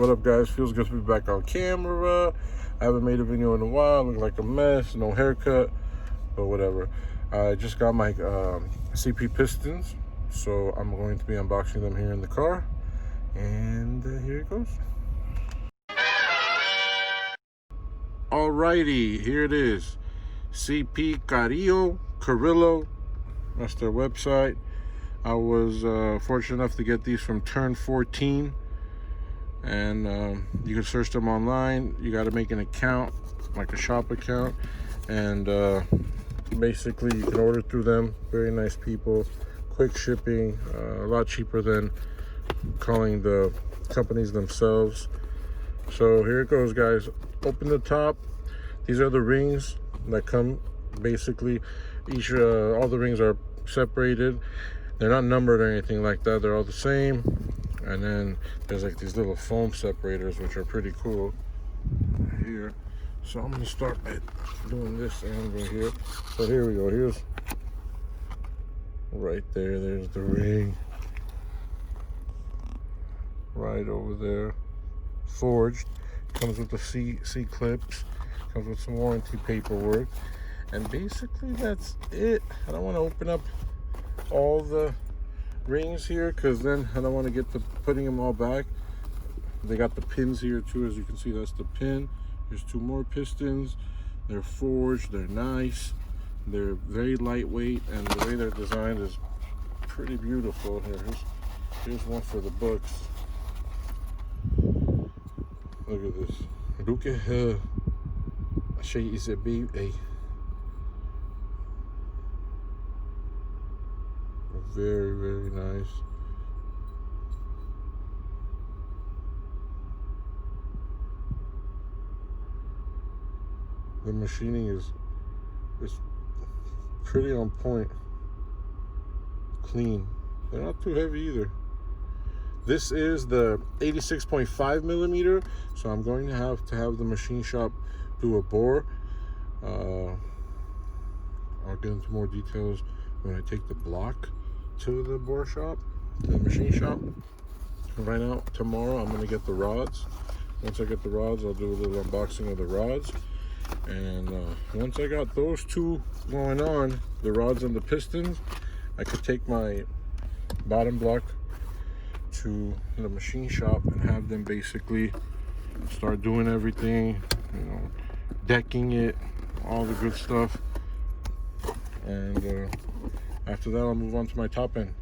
What up, guys? Feels good to be back on camera. I haven't made a video in a while. Look like a mess, no haircut, but whatever. I just got my CP Pistons, so I'm going to be unboxing them here in the car, and here it goes. Alrighty, here it is. CP Carrillo, that's their website. I was fortunate enough to get these from Turn 14, and you can search them online. You got to make an account, like a shop account, and basically you can order through them. Very nice people, quick shipping, a lot cheaper than calling the companies themselves. So here it goes, guys. Open the top. These are the rings that come. Basically each all the rings are separated. They're not numbered or anything like that. They're all the same. And then there's like these little foam separators, which are pretty cool here. So I'm gonna start by doing this end right here. So here we go. Here's right there. There's the ring right over there. Forged. Comes with the C clips. Comes with some warranty paperwork. And basically that's it. I don't want to open up all the rings here because then I don't want to get to putting them all back. They got the pins here too, as you can see. That's the pin. There's two more pistons. They're forged, they're nice, they're very lightweight, and the way they're designed is pretty beautiful. Here's one for the books. Look at this. Look at her. She is a beauty. Very, very nice. The machining is pretty on point. Clean. They're not too heavy either. This is the 86.5 millimeter, so I'm going to have the machine shop do a bore. I'll get into more details when I take the block to the bore shop, to the machine shop. Right now, tomorrow, I'm gonna get the rods. Once I get the rods, I'll do a little unboxing of the rods. And once I got those two going on, the rods and the pistons, I could take my bottom block to the machine shop and have them basically start doing everything, you know, decking it, all the good stuff. And after that, I'll move on to my top end.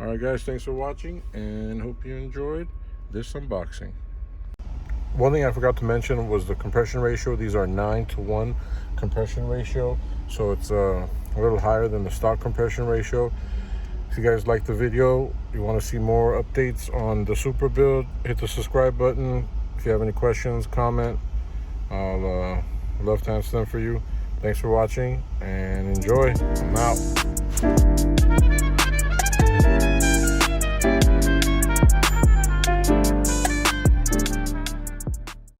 All right, guys, thanks for watching, and hope you enjoyed this unboxing. One thing I forgot to mention was the compression ratio. These are 9:1 compression ratio, so it's a little higher than the stock compression ratio. If you guys like the video, you want to see more updates on the Super build, hit the subscribe button. If you have any questions, comment. I'll love to answer them for you. Thanks for watching and enjoy. I'm out.